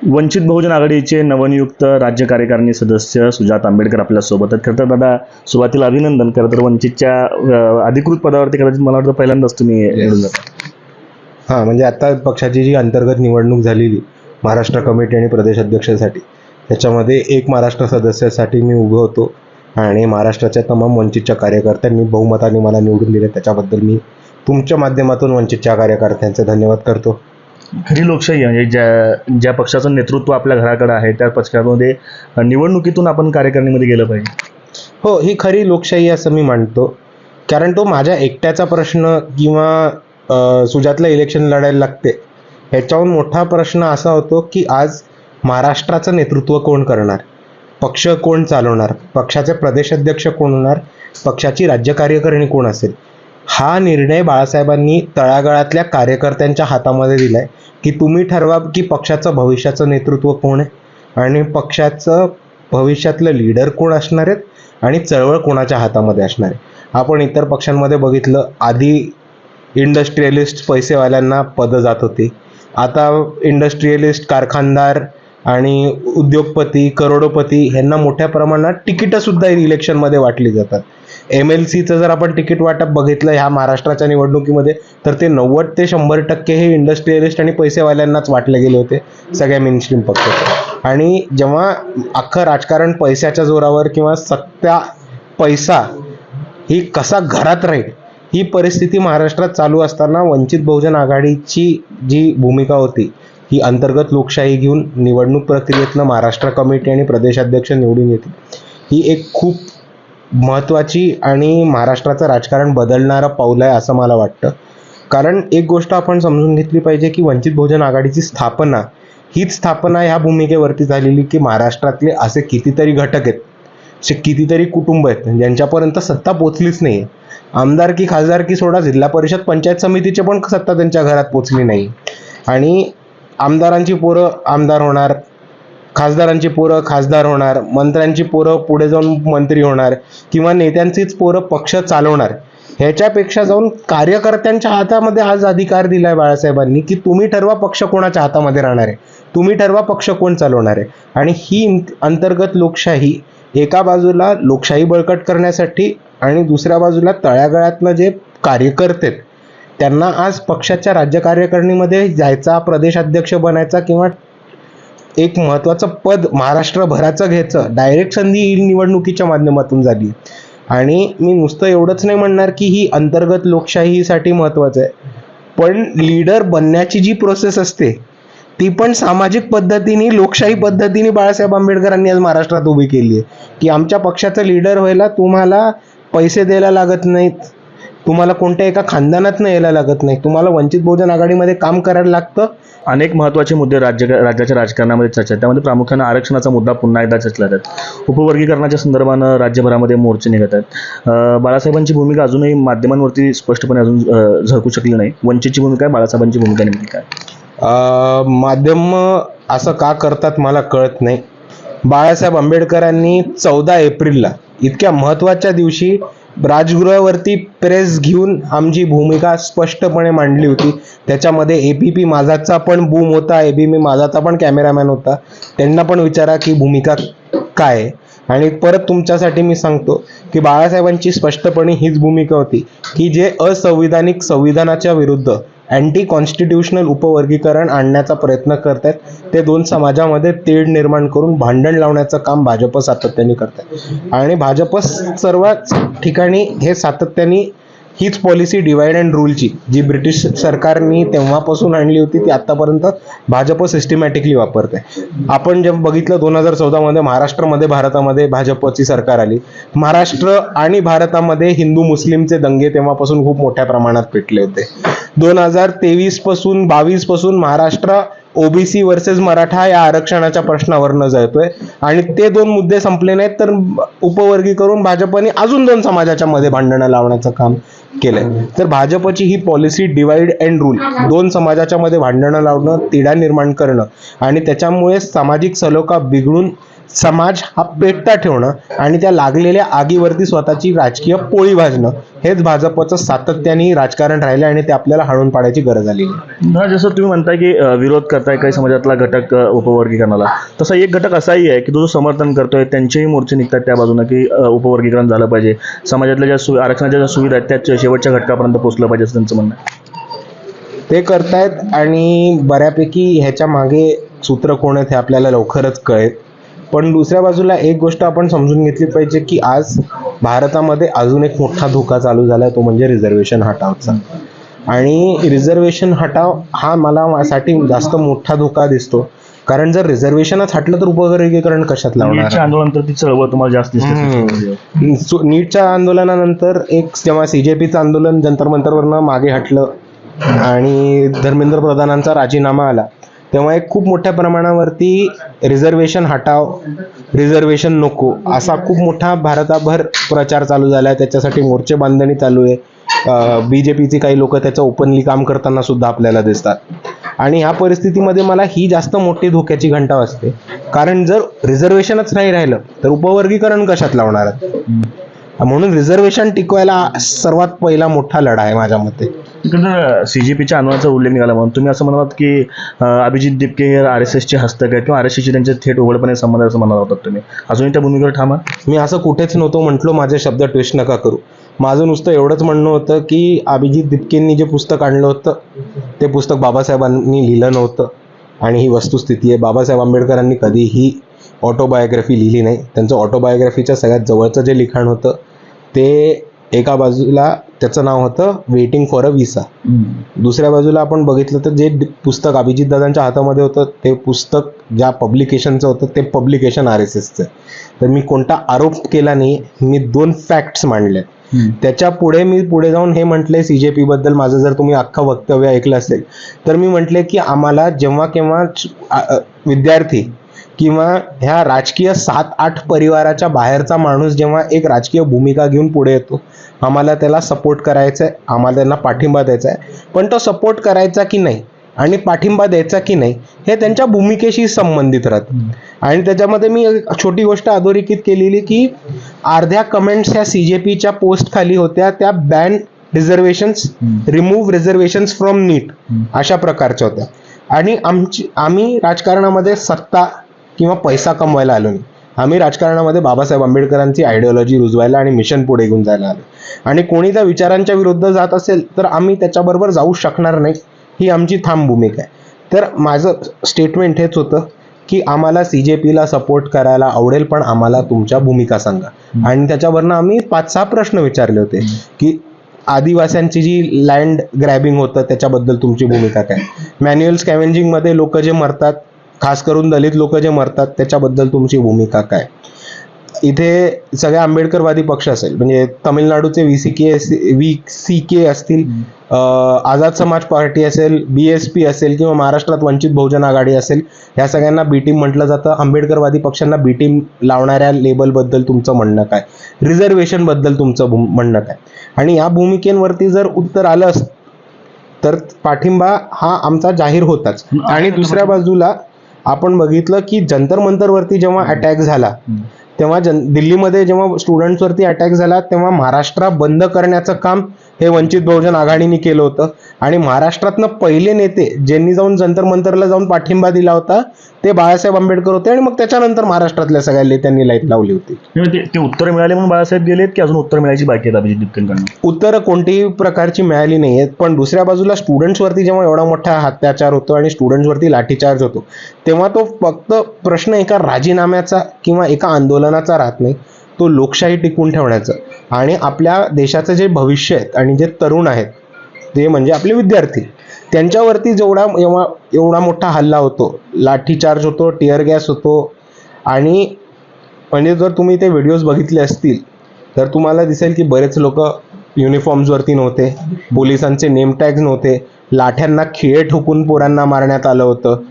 वंचित बहुजन आघाडीचे नवनियुक्त राज्य कार्यकारिणी सदस्य सुजात आंबेडकर आपल्यासोबत आहेत. खरं तर दादा, सुरुवातीला अभिनंदन. खरं तर वंचितच्या अधिकृत पदावरती कदाचित मला वाटतं पहिल्यांदाच तुम्ही निवडून जाता. हां, म्हणजे आता पक्षाची जी अंतर्गत निवडणूक झालेली महाराष्ट्र कमिटी आणि प्रदेश अध्यक्षासाठी, त्याच्यामध्ये एक महाराष्ट्र सदस्यासाठी मी उभं होतो आणि महाराष्ट्राच्या तमाम वंचितच्या कार्यकर्त्यांनी बहुमताने मला निवडून दिले. त्याच्याबद्दल मी तुमच्या माध्यमातून वंचितच्या कार्यकर्त्यांचे धन्यवाद करतो. खरी लोकशाही आहे, म्हणजे ज्या ज्या पक्षाचं नेतृत्व आपल्या घराकडे आहे त्या पक्षामध्ये निवडणुकीतून आपण कार्यकारिणीमध्ये गेलं पाहिजे. हो, ही खरी लोकशाही असं मी मानतो. कारण तो माझ्या एकट्याचा प्रश्न किंवा सुजातला इलेक्शन लढायला लागते ह्याच्याहून मोठा प्रश्न असा होतो की आज महाराष्ट्राचं नेतृत्व कोण करणार, पक्ष कोण चालवणार, पक्षाचे प्रदेशाध्यक्ष कोण होणार, पक्षाची राज्य कार्यकारिणी कोण असेल. हा निर्णय बाळासाहेबांनी तळागाळातल्या कार्यकर्त्यांच्या हातामध्ये दिलाय की तुम्ही ठरवा की पक्षाचं भविष्याचं नेतृत्व कोण आहे आणि पक्षाचं भविष्यातलं लीडर कोण असणार आहेत आणि चळवळ कोणाच्या हातामध्ये असणार आहे. आपण इतर पक्षांमध्ये बघितलं, आधी इंडस्ट्रियलिस्ट पैसेवाल्यांना पदं जात होती, आता इंडस्ट्रियलिस्ट कारखानदार आणि उद्योगपती करोडोपती ह्यांना मोठ्या प्रमाणात तिकीटंसुद्धा इलेक्शनमध्ये वाटली जातात. MLCचं जर आपण तिकीट वाटप बघितलं ह्या महाराष्ट्राच्या निवडणुकीमध्ये तर ते 90 ते 100% हे इंडस्ट्रियलिस्ट आणि पैसेवाल्यांनाच वाटले गेले होते सगळ्या मेनस्ट्रीम पक्षाचे. आणि जेव्हा अख्खं राजकारण पैशाच्या जोरावर किंवा सत्ता पैसा ही कसा घरात राहील ही परिस्थिती महाराष्ट्रात चालू असताना वंचित बहुजन आघाडीची जी भूमिका होती ही अंतर्गत लोकशाही घेऊन निवडणूक प्रक्रियेतनं महाराष्ट्र कमिटी आणि प्रदेशाध्यक्ष निवडून येते, ही एक खूप महत्त्वाची आणि महाराष्ट्राचं राजकारण बदलणारं पाऊल आहे असं मला वाटतं. कारण एक गोष्ट आपण समजून घेतली पाहिजे की वंचित बहुजन आघाडीची स्थापना हीच स्थापना ह्या भूमिकेवरती झालेली की महाराष्ट्रातले असे कितीतरी घटक आहेत, असे कितीतरी कुटुंब आहेत ज्यांच्यापर्यंत सत्ता पोचलीच नाही. आमदारकी खासदारकी सोडा, जिल्हा परिषद पंचायत समितीचे पण सत्ता त्यांच्या घरात पोचली नाही. आणि आमदारांची पोरं आमदार होणार, खासदारांची पोरं खासदार होणार, मंत्र्यांची पोरं पुढे जाऊन मंत्री होणार किंवा नेत्यांचीच पोरं पक्ष चालवणार. ह्याच्यापेक्षा जाऊन कार्यकर्त्यांच्या हातामध्ये आज अधिकार दिलाय बाळासाहेबांनी की तुम्ही ठरवा पक्ष कोणाच्या हातामध्ये राहणार आहे, तुम्ही ठरवा पक्ष कोण चालवणार आहे. आणि ही अंतर्गत लोकशाही एका बाजूला लोकशाही बळकट करण्यासाठी आणि दुसऱ्या बाजूला तळागाळातनं जे कार्यकर्ते आहेत त्यांना आज पक्षाच्या राज्य कार्यकारिणीमध्ये जायचा, प्रदेशाध्यक्ष बनायचा किंवा एक महत्त्वाचं पद महाराष्ट्रभराचं घ्यायचं डायरेक्ट संधी ही निवडणुकीच्या माध्यमातून झाली. आणि मी नुसतं एवढंच नाही म्हणणार की ही अंतर्गत लोकशाहीसाठी महत्त्वाचं आहे, पण लीडर बनण्याची जी प्रोसेस असते ती पण सामाजिक पद्धतीने लोकशाही पद्धतीने बाळासाहेब आंबेडकरांनी आज महाराष्ट्रात उभी केली आहे. की आमच्या पक्षाचं लीडर व्हायला तुम्हाला पैसे द्यायला लागत नाहीत, तुम्हाला कोणत्या एका खानदानातनं यायला लागत नाही, तुम्हाला वंचित बहुजन आघाडीमध्ये काम करायला लागतं. अनेक महत्त्वाचे मुद्दे राज्याच्या राजकारणामध्ये चर्चा आहेत. त्यामध्ये प्रामुख्याने आरक्षणाचा मुद्दा पुन्हा एकदा चर्चला जात. उपवर्गीकरणाच्या संदर्भानं राज्यभरामध्ये मोर्चे निघत आहेत. बाळासाहेबांची भूमिका अजूनही माध्यमांवरती स्पष्टपणे अजून झळकू शकली नाही. वंचितची भूमिका आहे, बाळासाहेबांची भूमिका नेमकी काय? माध्यम असं का करतात मला कळत नाही. बाळासाहेब आंबेडकरांनी 14 एप्रिलला इतक्या महत्त्वाच्या दिवशी राजगृहावरती प्रेस घेऊन आमची भूमिका स्पष्टपणे मांडली होती. त्याच्यामध्ये ABP माझाचा पण बूम होता, ABP माझाचा पण कॅमेरामॅन होता. त्यांना पण विचारा की भूमिका काय आहे. आणि परत तुमच्यासाठी मी सांगतो की बाळासाहेबांची स्पष्टपणे हीच भूमिका होती की जे असंविधानिक संविधानाच्या विरुद्ध अँटी कॉन्स्टिट्यूशनल उपवर्गीकरण आणण्याचा प्रयत्न करतात ते दोन समाजामध्ये तेढ निर्माण करून भांडण लावण्याचं काम भाजप सातत्याने करतात. आणि भाजप सर्वच ठिकाणी हे सातत्याने हीच पॉलिसी डिवाइड अँड रूलची जी ब्रिटिश सरकारने तेव्हापासून आणली होती ती आत्तापर्यंत भाजप सिस्टमॅटिकली वापरते. आपण जेव्हा बघितलं 2014 महाराष्ट्रामध्ये भारतामध्ये भाजपची सरकार आली, महाराष्ट्र आणि भारतामध्ये हिंदू मुस्लिमचे दंगे तेव्हापासून खूप मोठ्या प्रमाणात पेटले होते. 2023 पासून 22 पासून महाराष्ट्र OBC वर्सेस मराठा या आरक्षणाच्या प्रश्नावरनं जळतोय आणि ते दोन मुद्दे संपले नाहीत तर उपवर्गीकरून भाजपने अजून 2 समाजाच्या मध्ये भांडणं लावण्याचं काम केलंय. तर भाजपची ही पॉलिसी डिवाइड अँड रूल, 2 समाजाच्या मध्ये भांडणं लावणं, तिढा निर्माण करणं आणि त्याच्यामुळे सामाजिक सलोखा बिघडून समाज हा पेटता ठेवणं आणि त्या लागलेल्या आगीवरती स्वतःची राजकीय पोळी भाजणं हेच भाजपचं सातत्याने राजकारण राहिलं आणि ते आपल्याला हाणून पाडायची गरज आली. जसं तुम्ही म्हणताय की विरोध करताय काही समाजातला घटक उपवर्गीकरणाला, तसा एक घटक असाही आहे की जो समर्थन करतोय, त्यांचेही मोर्चे निघतात त्या बाजूनं की उपवर्गीकरण झालं पाहिजे, समाजातल्या ज्या आरक्षणाच्या ज्या सुविधा आहेत त्याच शेवटच्या घटकापर्यंत पोहोचलं पाहिजे असं त्यांचं म्हणणं आहे. ते करतायत आणि बऱ्यापैकी ह्याच्या मागे सूत्र कोण आहेत हे आपल्याला लवकरच कळेल. पण दुसऱ्या बाजूला एक गोष्ट आपण समजून घेतली पाहिजे की आज भारतामध्ये अजून एक मोठा धोका चालू झाला आहे, तो म्हणजे रिझर्वेशन हटावचा. आणि रिझर्वेशन हटाव हा मला साठी जास्त मोठा धोका दिसतो, कारण जर रिझर्वेशनच हटलं तर उपवर्गीकरण कशात लावणार. नीटच्या आंदोलनानंतर ती चळवळ तुम्हाला जास्त दिसते. नीटच्या आंदोलनानंतर एक जेव्हा CJPचं आंदोलन जंतर मंतरवरनं मागे हटलं आणि धर्मेंद्र प्रधानांचा राजीनामा आला, तेव्हा एक खूप मोठ्या प्रमाणावरती रिझर्वेशन हटाव, रिझर्वेशन नको असा खूप मोठा भारताभर प्रचार चालू झाला आहे. त्याच्यासाठी मोर्चे बांधणी चालू आहे. BJPची काही लोक त्याचं ओपनली काम करताना सुद्धा आपल्याला दिसतात. आणि ह्या परिस्थितीमध्ये मला ही जास्त मोठी धोक्याची घंटा वाजते, कारण जर रिझर्वेशनच नाही राहिलं तर उपवर्गीकरण कशात लावणार. म्हणून रिझर्वेशन टिकवायला सर्वात पहिला मोठा लढा आहे माझ्या मते. तिकडं CJPच्या आंदोलनाचा उल्लेख निघाला म्हणून तुम्ही असं म्हणालात की अभिजित दिपके हे RSSचे हस्तक आहेत किंवा RSSचे त्यांचे थेट उघडपणे संबंध असं म्हणत होतात तुम्ही, अजूनही त्या भूमिकेवर ठाम आहात? मी असं कुठेच नव्हतो म्हटलो, माझे शब्द ट्विस्ट नका करू. माझं नुसतं एवढंच म्हणणं होतं की अभिजित दिपकेंनी जे पुस्तक आणलं होतं ते पुस्तक बाबासाहेबांनी लिहिलं नव्हतं आणि ही वस्तुस्थिती आहे. बाबासाहेब आंबेडकरांनी कधीही ऑटोबायोग्राफी लिहिली नाही. त्यांचं ऑटोबायोग्राफीच्या सगळ्यात जवळचं जे लिखाण होतं ते एका बाजूला त्याचं नाव होतं वेटिंग फॉर अ विसा, दुसऱ्या बाजूला आपण बघितलं तर जे पुस्तक अभिजित दादांच्या हातामध्ये होतं ते पुस्तक ज्या पब्लिकेशनचं होतं ते पब्लिकेशन RSSचं. तर मी कोणता आरोप केला नाही, मी 2 फॅक्ट्स मांडले. त्याच्या पुढे मी पुढे जाऊन हे म्हटले CJP बद्दल माझं जर तुम्ही अख्खं वक्तव्य ऐकलं असेल तर मी म्हटले की आम्हाला जेव्हा केव्हा विद्यार्थी किंवा ह्या राजकीय 7-8 परिवाराच्या बाहेरचा माणूस जेव्हा एक राजकीय भूमिका घेऊन पुढे येतो, आम्हाला त्याला सपोर्ट करायचा आहे, आम्हाला त्यांना पाठिंबा द्यायचा आहे. पण तो सपोर्ट करायचा की नाही आणि पाठिंबा द्यायचा की नाही हे त्यांच्या भूमिकेशी संबंधित राहतं. आणि त्याच्यामध्ये मी छोटी गोष्ट अधोरेखित केलेली की अर्ध्या कमेंट्स ह्या CJPच्या पोस्ट खाली होत्या त्या ban reservations, remove reservations from NEET अशा प्रकारच्या होत्या. आणि आम्ही राजकारणामध्ये सत्ता किंवा पैसा कमवायला आलो नाही, आम्ही राजकारणामध्ये बाबासाहेब आंबेडकरांची आयडिओलॉजी रुजवायला आणि मिशन पुढे घेऊन जायला आलो. आणि कोणी त्या विचारांच्या विरुद्ध जात असेल तर आम्ही त्याच्याबरोबर जाऊ शकणार नाही, ही आमची ठाम भूमिका आहे. तर माझं स्टेटमेंट हेच होतं की आम्हाला CJPला सपोर्ट करायला आवडेल, पण आम्हाला तुमच्या भूमिका सांगा. आणि त्याच्यावरनं आम्ही 5-6 प्रश्न विचारले होते की आदिवासींची जी लँड ग्रॅबिंग होतं त्याच्याबद्दल तुमची भूमिका काय, मॅन्युअल स्कॅव्हेंजिंगमध्ये लोक जे मरतात, खास करून दलित लोक जे मरतात त्याच्याबद्दल तुमची भूमिका काय. इथे सगळे आंबेडकरवादी पक्ष असेल, म्हणजे तमिळनाडूचे VCK असतील, आझाद समाज पार्टी असेल, BSP असेल किंवा महाराष्ट्रात वंचित बहुजन आघाडी असेल, ह्या सगळ्यांना बी टीम म्हटलं जातं. आंबेडकरवादी पक्षांना बी टीम लावणाऱ्या लेबलबद्दल तुमचं म्हणणं काय, रिझर्वेशनबद्दल तुमचं म्हणणं काय. आणि या भूमिकेवरती जर उत्तर आलं तर पाठिंबा हा आमचा जाहीर होताच. आणि दुसऱ्या बाजूला आपण बघितलं की जंतर मंतरवरती जेव्हा अटॅक झाला तेव्हा दिल्लीमध्ये जेव्हा स्टुडंट्सवरती अटॅक झाला तेव्हा महाराष्ट्र बंद करण्याचं काम हे वंचित बहुजन आघाडीने केलं होतं. आणि महाराष्ट्रातनं पहिले नेते ज्यांनी जाऊन जंतर मंतरला जाऊन पाठिंबा दिला होता ते बाळासाहेब आंबेडकर होते. आणि मग त्याच्यानंतर महाराष्ट्रातल्या सगळ्या नेत्यांनी लाईट लावली होती. ते उत्तर मिळाले म्हणून बाळासाहेब गेलेत की अजून उत्तर मिळायची बाकी आहेत अभिजित दिपकेंकडून? उत्तरं कोणतीही प्रकारची मिळाली नाही आहेत. पण दुसऱ्या बाजूला स्टुडंट्सवरती जेव्हा एवढा मोठा अत्याचार होतो आणि स्टुडंट्सवरती लाठीचार्ज होतो तेव्हा तो फक्त प्रश्न एका राजीनाम्याचा किंवा एका आंदोलनाचा राहत नाही, तो लोकशाही टिकवून ठेवण्याचा आणि आपल्या देशाचं जे भविष्य आहे आणि जे तरुण आहेत ते म्हणजे आपले विद्यार्थी, त्यांच्यावरती एवढा मोठा हल्ला होतो, लाठीचार्ज होतो, टिअर गॅस होतो. आणि म्हणजे जर तुम्ही ते व्हिडिओज बघितले असतील तर तुम्हाला दिसेल की बरेच लोक युनिफॉर्म्सवरती नव्हते, पोलिसांचे नेम टॅग्स नव्हते, लाठ्यांना खिळे ठोकून पोरांना मारण्यात आलं होतं.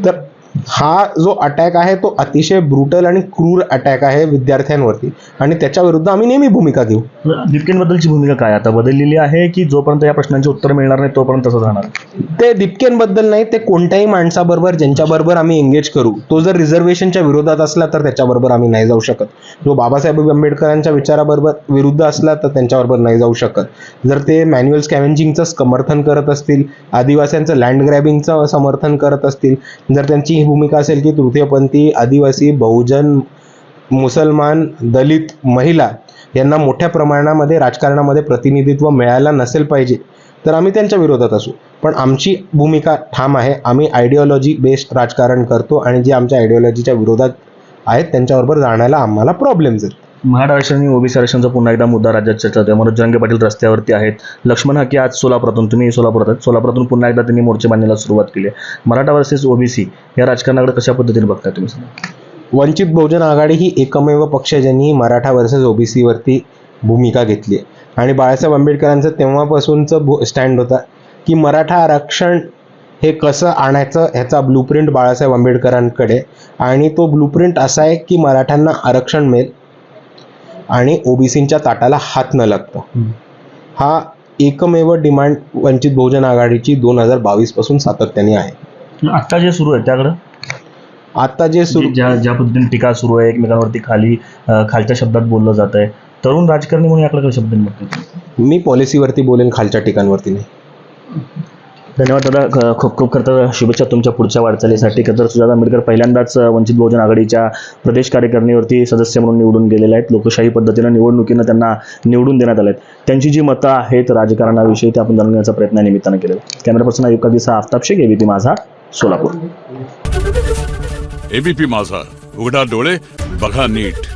तर हा जो अटॅक आहे तो अतिशय ब्रुटल आणि क्रूर अटॅक आहे विद्यार्थ्यांवरती, आणि त्याच्या विरुद्ध आम्ही नेहमी भूमिका घेऊ. दीपकेंबद्दलची भूमिका काय आता बदललेली आहे की जोपर्यंत या प्रश्नांची उत्तर मिळणार नाही तोपर्यंत तसंच राहणार? ते दीपकेंबद्दल नाही, ते कोणत्याही माणसाबरोबर ज्यांच्याबरोबर आम्ही एंगेज करू, तो जर रिझर्वेशनच्या विरोधात असला तर त्याच्याबरोबर आम्ही नाही जाऊ शकत. जो बाबासाहेब आंबेडकरांच्या विचाराबरोबर विरुद्ध असला तर त्यांच्याबरोबर नाही जाऊ शकत. जर ते मॅन्युअल स्कॅव्हेंजिंगचं समर्थन करत असतील, आदिवासींचं लँड ग्रॅबिंगचं समर्थन करत असतील, जर त्यांची ही भूमिका असेल की तृतीयपंथी, आदिवासी, बहुजन, मुसलमान, दलित, महिला यांना मोठ्या प्रमाणामध्ये राजकारणामध्ये प्रतिनिधित्व मिळायला नसेल पाहिजे, तर आम्ही त्यांच्या विरोधात असू. पण आमची भूमिका ठाम आहे. आम्ही आयडिओलॉजी बेस्ड राजकारण करतो आणि जे आमच्या आयडिओलॉजीच्या विरोधात आहेत त्यांच्याबरोबर जाण्याला आम्हाला प्रॉब्लेम्स आहेत. मराठा आरक्षण आणि ओबीसी आरक्षणचा पुन्हा एकदा मुद्दा राज्यात चर्चा होते. मनोज जरांगे पाटील रस्त्यावरती आहेत. लक्ष्मण हाके आज सोलापुरातून, तुम्ही सोलापुरात आहेत, सोलापुरातून पुन्हा एकदा त्यांनी मोर्चे बांधण्याला सुरुवात केली आहे. मराठा वर्सेस ओबीसी या राजकारणाकडे कशा पद्धतीने बघताय तुम्ही? वंचित बहुजन आघाडी ही एकमेव पक्ष ज्यांनी मराठा वर्सेस ओबीसी वरती भूमिका घेतली आहे. आणि बाळासाहेब आंबेडकरांचं तेव्हापासूनचं स्टँड होता की मराठा आरक्षण हे कसं आणायचं ह्याचा ब्लूप्रिंट बाळासाहेब आंबेडकरांकडे, आणि तो ब्लूप्रिंट असा आहे की मराठ्यांना आरक्षण मिळेल आणि ओबीसींच्या ताटाला हात न लागतं. हा एकमेव डिमांड वंचित बहुजन आघाडीची 2022 पासून सातत्याने आहे. आता जे सुरू आहे त्याकडं, आता जे सुरू ज्या पद्धतीने टीका सुरू आहे, एकमेकांवरती खालच्या शब्दात बोललं जात आहे, तरुण राजकारणी म्हणून याकडे कशा पद्धतीने बघतो? मी पॉलिसीवरती बोलेन, खालच्या ठिकाणवरती नाही. धन्यवाद दादा, खूप खूप खरं शुभेच्छा तुमच्या पुढच्या वाटचालीसाठी. तर सुजाता आंबेडकर पहिल्यांदाच वंचित बहुजन आघाडीच्या प्रदेश कार्यकारिणीवरती सदस्य म्हणून निवडून गेलेले आहेत. लोकशाही पद्धतीनं निवडणुकीनं त्यांना निवडून देण्यात आले आहेत. त्यांची जी मतं आहेत राजकारणाविषयी ते आपण जाणून घेण्याचा प्रयत्न या निमित्तानं केला. कॅमेरा पर्सन अयुब कादीसह आफताब शेख, एबीपी माझा, सोलापूर. एबीपी माझा, उघडा डोळे बघा नीट.